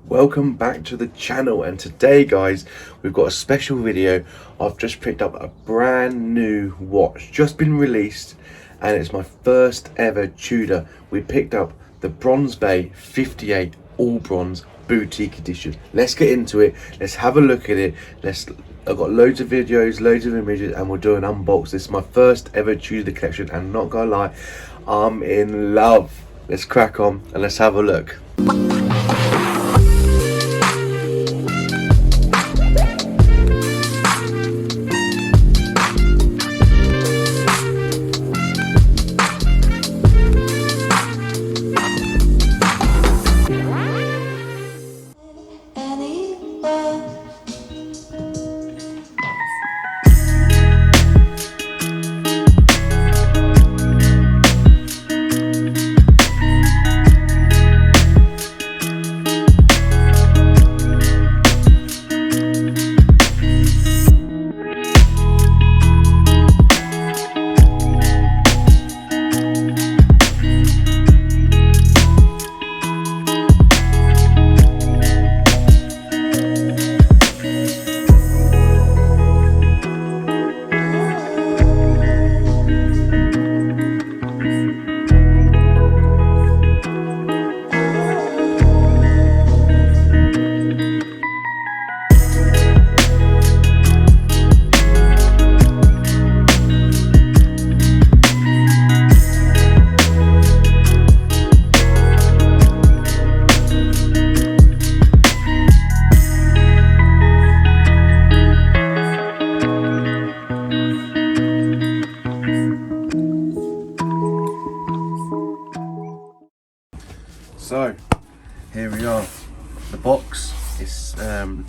Welcome back to the channel, and today guys we've got a special video. I've just picked up a brand new watch, just been released, and it's my first ever Tudor. We picked up the Bronze Bay 58 all bronze boutique edition. Let's get into it, let's have a look at it. I've got loads of videos, loads of images, and we'll do an unbox. This is my first ever Tudor collection, and not gonna lie, I'm in love. Let's crack on and let's have a look. So here we are, the box is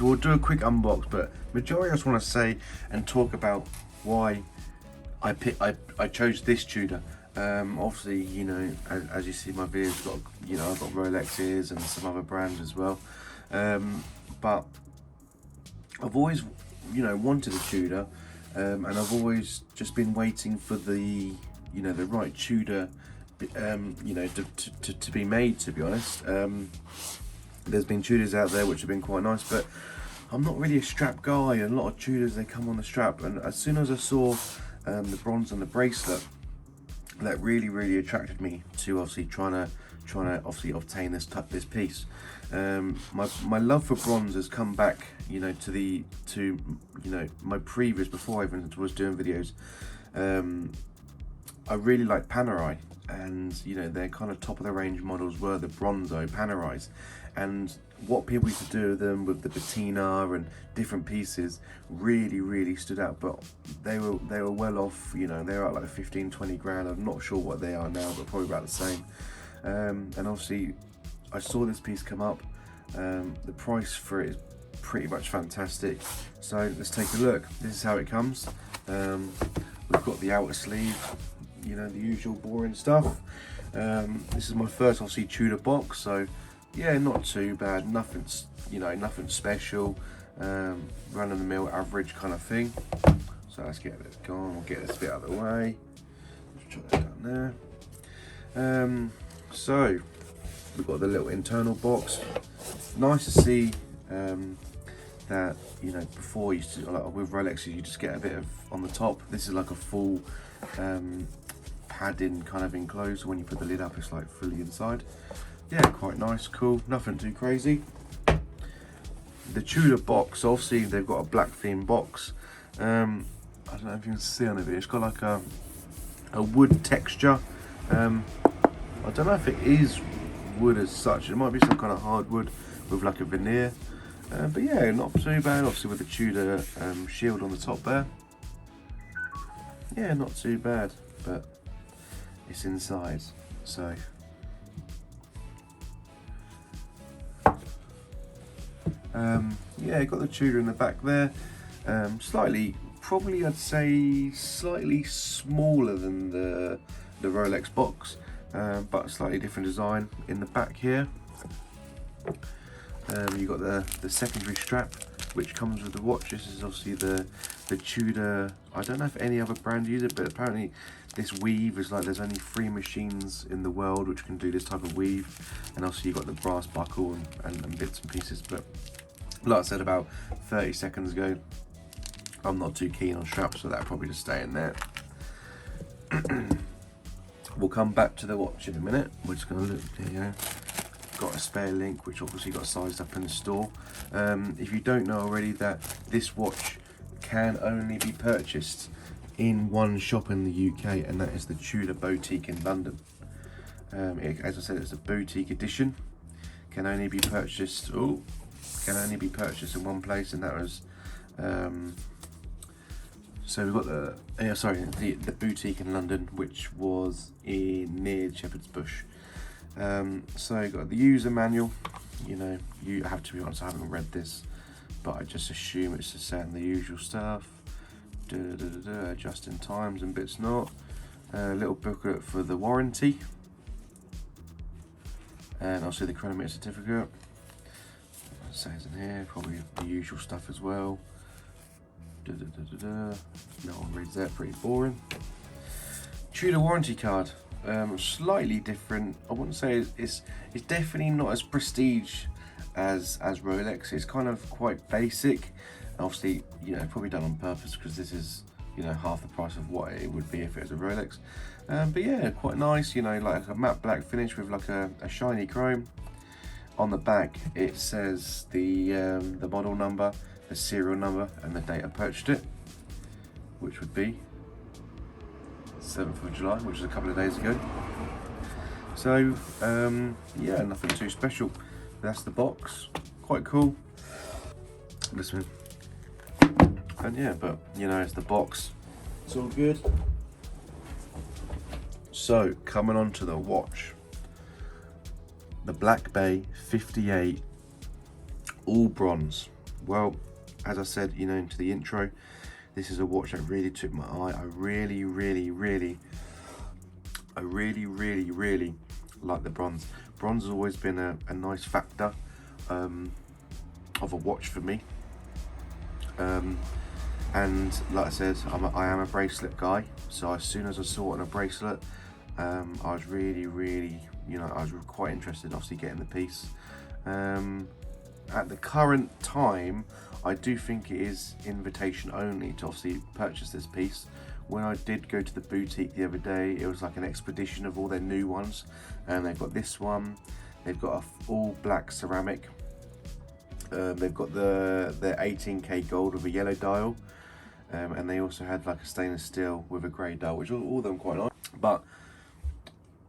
we'll do a quick unbox, but majority I just want to say and talk about why I chose this Tudor. Obviously, you know, as you see my videos, I've got Rolexes and some other brands as well, but I've always wanted a Tudor, and I've always just been waiting for the the right Tudor to be made, to be honest. There's been Tudors out there which have been quite nice, but I'm not really a strap guy, and a lot of Tudors, they come on the strap, and as soon as I saw the bronze and the bracelet, that really attracted me to obviously trying to obviously obtain this piece. My love for bronze has come back to my previous, before I even was doing videos. I really like Panerai, and their kind of top of the range models were the Bronzo Panerais, and what people used to do with them with the patina and different pieces really stood out. But they were well off, they were at like 15-20 grand. I'm not sure what they are now, but probably about the same. And obviously I saw this piece come up. The price for it is pretty much fantastic, so let's take a look. This is how it comes. We've got the outer sleeve, the usual boring stuff. This is my first obviously Tudor box, so yeah, not too bad, nothing special, run-of-the-mill average kind of thing. So let's get this going, we'll get this bit out of the way. Let's try that down there. So we've got the little internal box. Nice to see that before you used to, like with Rolexes, you just get a bit of on the top. This is like a full padding kind of enclosed. When you put the lid up, it's like fully inside. Yeah, quite nice, cool, nothing too crazy. The Tudor box, obviously they've got a black theme box. I don't know if you can see on the video, it's got like a wood texture. I don't know if it is wood as such, it might be some kind of hardwood with like a veneer. But yeah, not too bad, obviously with the Tudor shield on the top there. Yeah, not too bad, but it's inside, so. Yeah, got the Tudor in the back there. Slightly, probably I'd say slightly smaller than the Rolex box, but slightly different design in the back here. You've got the secondary strap, which comes with the watch. This is obviously the Tudor. I don't know if any other brand use it, but apparently This weave is like, there's only 3 machines in the world which can do this type of weave, and also you've got the brass buckle and bits and pieces. But like I said about 30 seconds ago, I'm not too keen on straps, so that'll probably just stay in there. We'll come back to the watch in a minute. We're just going to look, there you go. Got a spare link, which obviously got sized up in the store. If you don't know already, that this watch can only be purchased in one shop in the UK, and that is the Tudor Boutique in London. As I said, it's a boutique edition. Can only be purchased. Can only be purchased in one place, and that was. So we've got the boutique in London, which was near Shepherd's Bush. So you've got the user manual. You know, you have to be honest, I haven't read this, but I just assume it's just saying the usual stuff. Adjusting times and bits not. A little booklet for the warranty. And also the chronometer certificate. It says in here, probably the usual stuff as well. No one reads that, pretty boring. Tudor warranty card. Slightly different. I wouldn't say it's definitely not as prestige as Rolex. It's kind of quite basic. Obviously, you know, probably done on purpose, because this is, you know, half the price of what it would be if it was a Rolex. But yeah, quite nice. You know, like a matte black finish with like a shiny chrome. On the back, it says the model number, the serial number, and the date I purchased it, which would be 7th of July, which is a couple of days ago. So yeah, nothing too special. That's the box, quite cool. This one, and yeah, but you know, it's the box, it's all good. So coming on to the watch, the Black Bay 58, all bronze. Well, as I said, you know, into the intro, this is a watch that really took my eye. I really like the bronze. Bronze has always been a nice factor of a watch for me. And like I said, I am a bracelet guy. So as soon as I saw it on a bracelet, I was really, you know, I was quite interested, obviously, getting the piece. At the current time, I do think it is invitation only to obviously purchase this piece. When I did go to the boutique the other day, it was like an expedition of all their new ones, and they've got this one, they've got a all black ceramic, they've got the 18K gold with a yellow dial, and they also had like a stainless steel with a grey dial, which all of them quite nice. But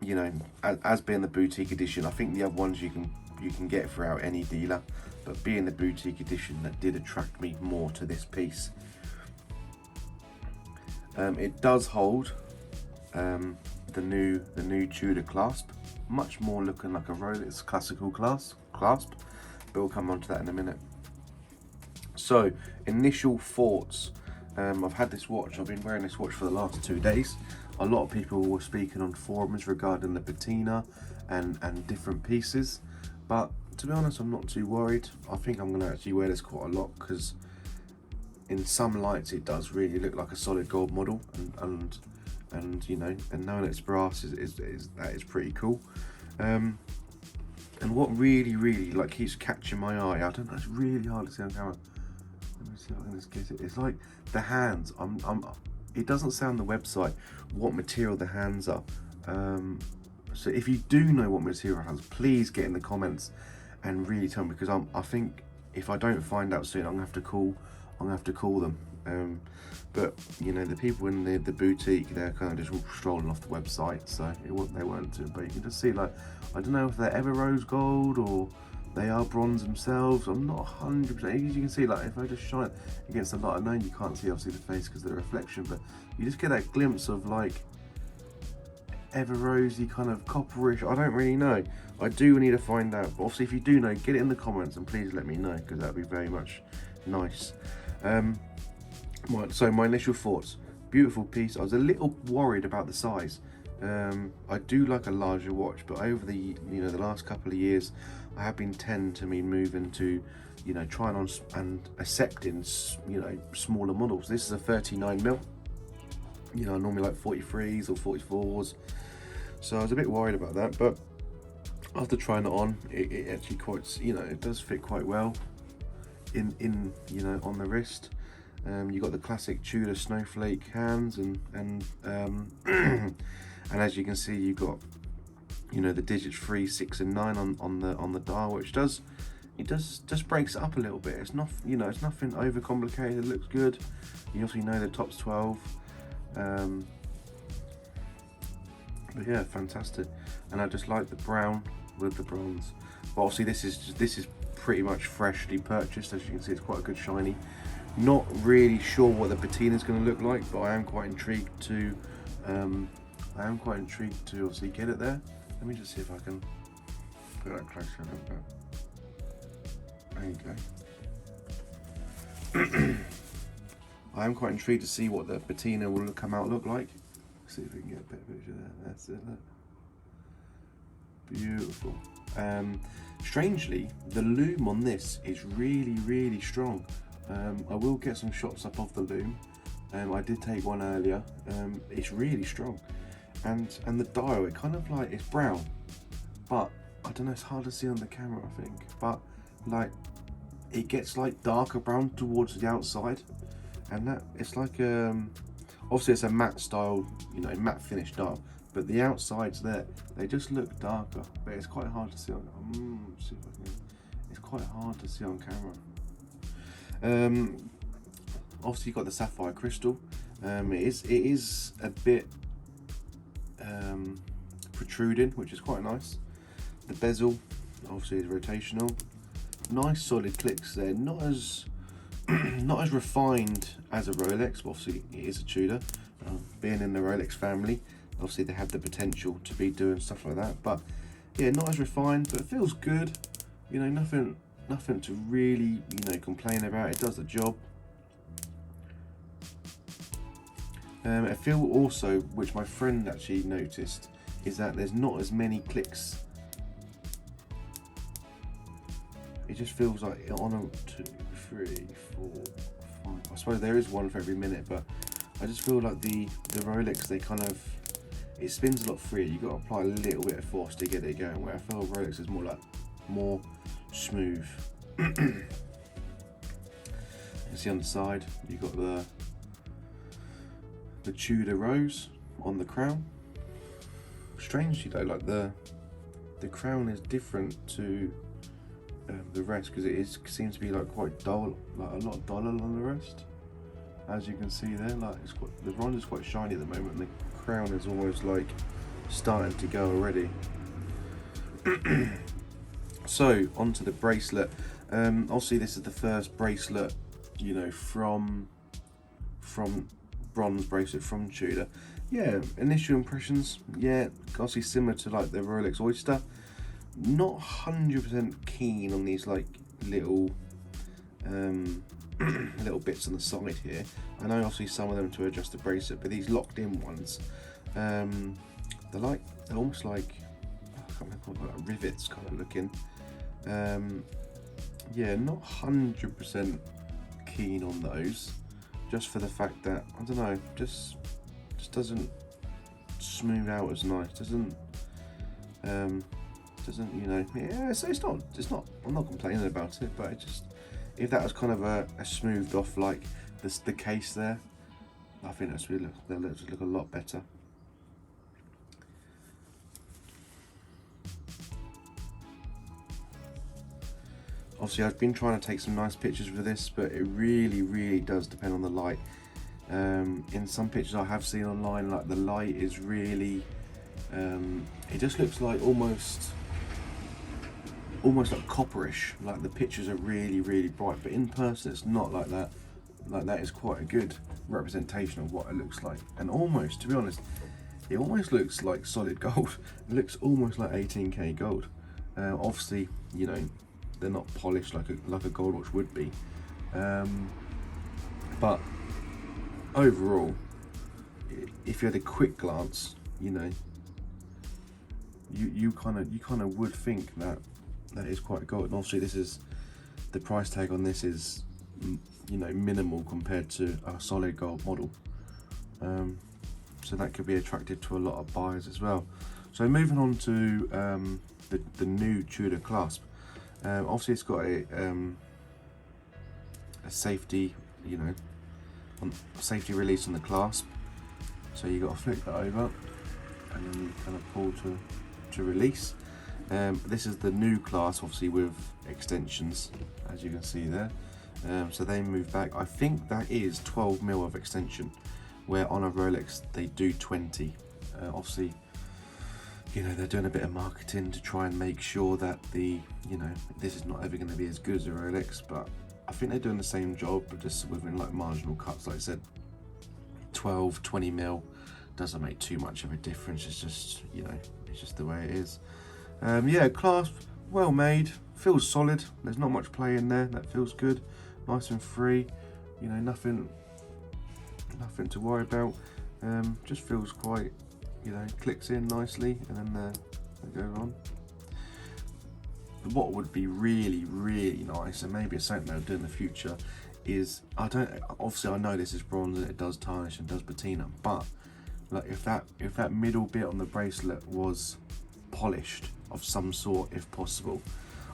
you know, as being the boutique edition, I think the other ones you can get throughout any dealer, but being the boutique edition, that did attract me more to this piece. It does hold the new Tudor clasp, much more looking like a Rolex classical clasp, but we'll come on to that in a minute. So initial thoughts. I've had this watch, I've been wearing this watch for the last 2 days. A lot of people were speaking on forums regarding the patina and different pieces, but to be honest, I'm not too worried. I think I'm going to actually wear this quite a lot, because in some lights it does really look like a solid gold model, and you know, and knowing it's brass is pretty cool. And what really like keeps catching my eye, I don't know, it's really hard to see on camera. Let me see if I can just get it. It's like the hands. It doesn't say on the website what material the hands are. So if you do know what material hands, please get in the comments and really tell me, because I think if I don't find out soon, I'm gonna have to call them. But you know, the people in the boutique, they're kind of just strolling off the website, so they weren't too. But you can just see, like, I don't know if they're ever rose gold or they are bronze themselves. I'm not 100%. As you can see, like, if I just shine it against the light, I know you can't see obviously the face because of the reflection, but you just get that glimpse of like ever rosy kind of copperish. I don't really know. I do need to find out. But obviously, if you do know, get it in the comments and please let me know, because that'd be very much nice. So my initial thoughts: beautiful piece. I was a little worried about the size. I do like a larger watch, but over the the last couple of years, I have been to moving to trying on and accepting smaller models. This is a 39mm, You know, I normally like 43s or 44s, so I was a bit worried about that, but after trying it on, it actually quite, you know, it does fit quite well in you know, on the wrist. You got the classic Tudor snowflake hands, and and as you can see, you got, you know, the digits 3, 6, and 9 on the dial, which does, it just breaks it up a little bit. It's not, you know, it's nothing over complicated. It looks good. You obviously know the top's 12. But yeah, fantastic. And I just like the brown with the bronze. But obviously this is pretty much freshly purchased. As you can see, it's quite a good shiny. Not really sure what the patina is going to look like, but I am quite intrigued to obviously get it there. Let me just see if I can put that closer a little bit. There you go. I am quite intrigued to see what the patina will look like. See if we can get a better picture there. That's it. Look. Beautiful. Strangely, the loom on this is really strong. I will get some shots up of the loom. I did take one earlier. It's really strong, and the dial, it kind of like, it's brown, but I don't know, it's hard to see on the camera, I think, but like it gets like darker brown towards the outside, and that it's like obviously it's a matte style, you know, matte finish dial, but the outsides there, they just look darker, but it's quite hard to see on see if I can, it's quite hard to see on camera. Obviously you've got the sapphire crystal. It is a bit protruding, which is quite nice. The bezel obviously is rotational. Nice solid clicks there, not as not as refined as a Rolex, but obviously it is a Tudor. Being in the Rolex family, obviously they have the potential to be doing stuff like that, but yeah, not as refined, but it feels good. You know, nothing to really, you know, complain about. It does the job. I feel also, which my friend actually noticed, is that there's not as many clicks. It just feels like on a 2, 3, 4, 5. I suppose there is one for every minute, but I just feel like the Rolex, they kind of, it spins a lot freer. You've got to apply a little bit of force to get it going, where I feel Rolex is more smooth. You see on the side, you've got the Tudor rose on the crown. Strangely though, like the crown is different to the rest, because it seems to be like quite dull, like a lot duller than the rest. As you can see there, like it's quite, the bronze is quite shiny at the moment, and the crown is almost like starting to go already. So onto the bracelet. Obviously this is the first bracelet, you know, from bronze bracelet from Tudor. Yeah, initial impressions, yeah, obviously similar to like the Rolex Oyster. Not 100% keen on these like little little bits on the side here. I know obviously some of them to adjust the bracelet, but these locked in ones, they're almost like, I can't remember, like rivets kind of looking. Yeah, not 100% keen on those, just for the fact that, I don't know, just doesn't smooth out as nice. Doesn't you know? Yeah, so it's not. I'm not complaining about it, but it just, if that was kind of a smoothed off like the case there, I think that's really they'll look a lot better. Obviously I've been trying to take some nice pictures with this, but it really does depend on the light. In some pictures I have seen online, like the light is really, it just looks like almost like copperish, like the pictures are really bright, but in person it's not like that. Like that is quite a good representation of what it looks like, and almost, to be honest, it almost looks like solid gold. It looks almost like 18K gold. Obviously, you know, they're not polished like a gold watch would be, but overall, if you had a quick glance, you know, you kind of would think that is quite gold. And obviously this is, the price tag on this is, you know, minimal compared to a solid gold model. so that could be attractive to a lot of buyers as well. So moving on to the new Tudor Clasp. Obviously it's got a safety, safety release on the clasp. So you got to flip that over and then you kind of pull to release. This is the new clasp, obviously with extensions, as you can see there. So they move back. I think that is 12mm of extension, where on a Rolex they do 20. Obviously, they're doing a bit of marketing to try and make sure that this is not ever going to be as good as a Rolex, but I think they're doing the same job, but just within like marginal cuts. Like I said, 12-20mm doesn't make too much of a difference. It's just, it's just the way it is. Yeah, clasp, well made, feels solid. There's not much play in there. That feels good, nice and free. Nothing to worry about. Just feels quite, clicks in nicely, and then it goes on. What would be really, really nice, and maybe it's something they'll do in the future, is obviously I know this is bronze and it does tarnish and does patina, but like if that middle bit on the bracelet was polished of some sort, if possible,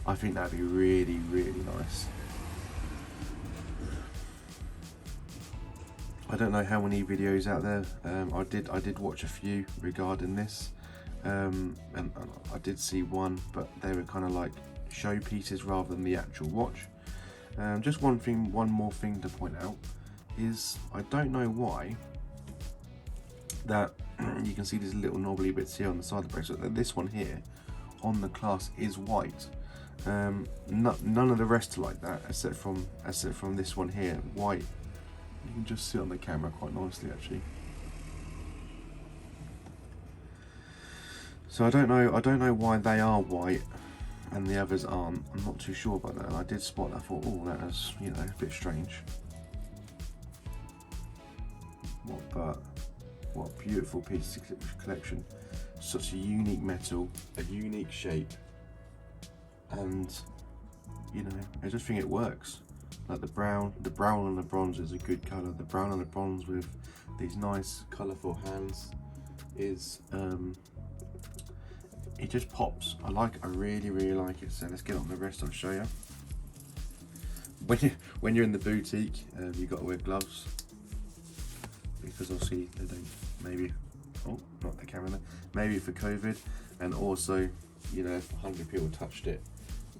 I think that'd be really, really nice. I don't know how many videos out there. I did watch a few regarding this, and I did see one, but they were kind of like showpieces rather than the actual watch. Just one more thing to point out is, I don't know why that you can see these little knobbly bits here on the side of the bracelet, that this one here on the clasp is white. None of the rest are like that, except from this one here, white. You can just see it on the camera quite nicely, actually. So I don't know why they are white and the others aren't. I'm not too sure about that. And I did spot that. I thought, oh, that is, a bit strange. What a beautiful piece of collection. Such a unique metal, a unique shape, and I just think it works. Like the brown on the bronze is a good colour. The brown on the bronze with these nice colourful hands is it just pops. I really, really like it. So let's get on the wrist. I'll show you. When you're in the boutique, you got to wear gloves, because obviously they don't, maybe, oh, not the camera there, maybe for COVID, and also, if 100 people touched it,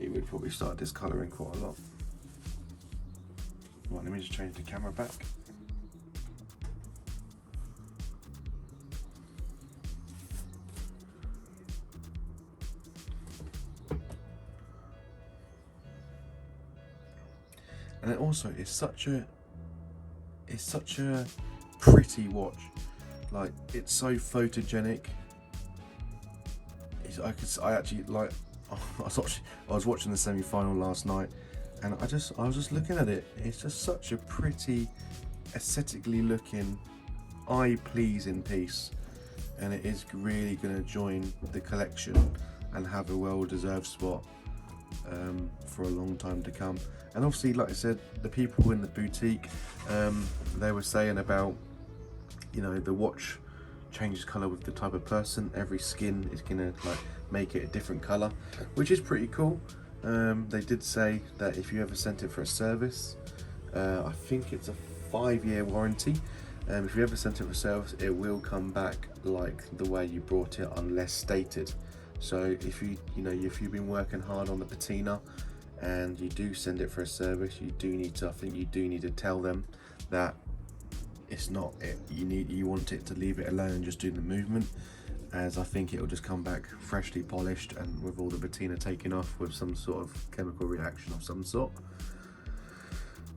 it would probably start discolouring quite a lot. Right, let me just change the camera back. And it also is such a pretty watch. Like, it's so photogenic. I actually like. I was watching the semi-final last night, and I was just looking at it. It's just such a pretty, aesthetically looking, eye-pleasing piece, and it is really going to join the collection and have a well-deserved spot for a long time to come. And obviously, like I said, the people in the boutique, they were saying about, the watch changes colour with the type of person. Every skin is gonna make it a different colour, which is pretty cool. They did say that if you ever sent it for a service, I think it's a 5-year warranty. If you ever sent it for service, it will come back like the way you brought it, unless stated. So if you've been working hard on the patina and you do send it for a service, you do need to tell them that it's not it. You want it to leave it alone and just do the movement, as I think it'll just come back freshly polished and with all the patina taken off with some sort of chemical reaction of some sort.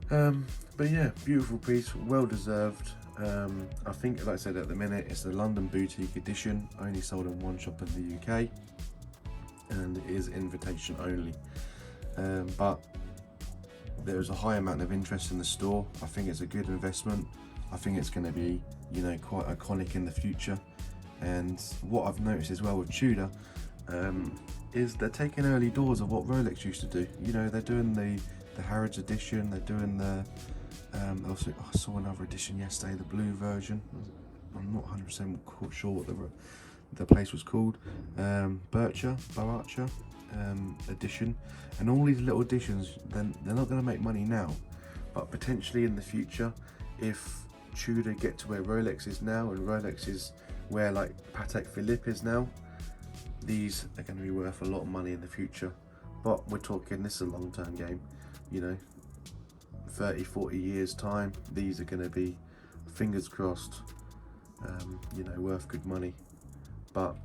But yeah, beautiful piece, well deserved. I think, like I said, at the minute it's the London boutique edition, only sold in one shop in the UK, and it is invitation only. But there's a high amount of interest in the store. I think it's a good investment. I think it's going to be, quite iconic in the future. And what I've noticed as well with Tudor is they're taking early doors of what Rolex used to do. They're doing the Harrods edition. They're doing the also, I saw another edition yesterday, the blue version. I'm not 100% sure what the place was called. Bircher edition, and all these little editions, then they're not going to make money now, but potentially in the future, if Tudor get to where Rolex is now, and Rolex is where like Patek Philippe is now, these are going to be worth a lot of money in the future. But we're talking, this is a long-term game, you know, 30-40 years time, these are going to be, fingers crossed, you know, worth good money. But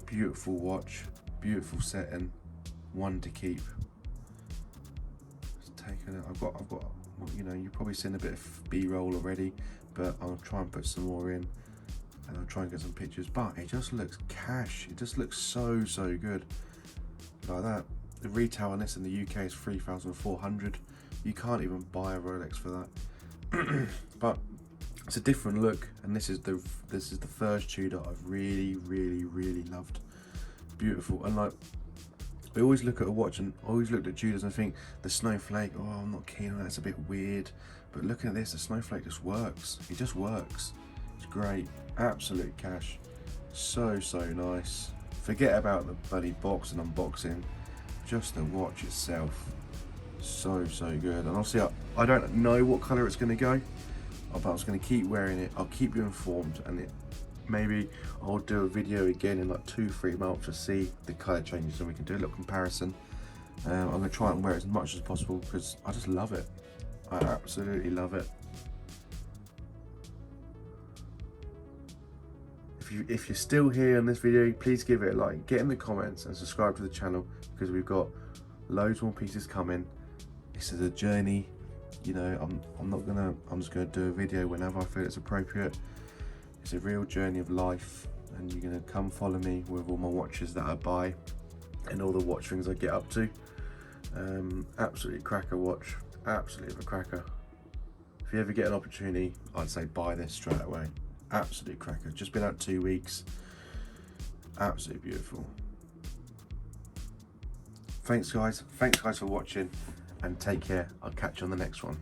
beautiful watch, beautiful setting, one to keep. Just taking it. I've got, you know, you've probably seen a bit of B-roll already, but I'll try and put some more in, and I'll try and get some pictures. But it just looks cash. It just looks so good, like that. The retail on this in the UK is 3,400. You can't even buy a Rolex for that. But it's a different look, and this is the first Tudor I've really loved. Beautiful. And like, I always look at a watch, and I always looked at Tudors and think the snowflake, oh, I'm not keen on that, it's a bit weird. But looking at this, the snowflake just works. It just works. It's great. Absolute cash. So nice. Forget about the bloody box and unboxing. Just the watch itself, so good. And obviously I don't know what colour it's going to go, but I was going to keep wearing it. I'll keep you informed, and maybe I'll do a video again in like 2-3 months to see the colour changes, and we can do a little comparison. I'm going to try and wear it as much as possible because I just love it. I absolutely love it. If you're still here in this video, please give it a like, get in the comments, and subscribe to the channel, because we've got loads more pieces coming. This is a journey, you know. I'm just gonna do a video whenever I feel it's appropriate. It's a real journey of life, and you're gonna come follow me with all my watches that I buy and all the watch rings I get up to. Absolutely cracker watch, absolutely a cracker. If you ever get an opportunity, I'd say buy this straight away. Absolute cracker. Just been out 2 weeks. Absolutely beautiful. Thanks guys for watching, and take care. I'll catch you on the next one.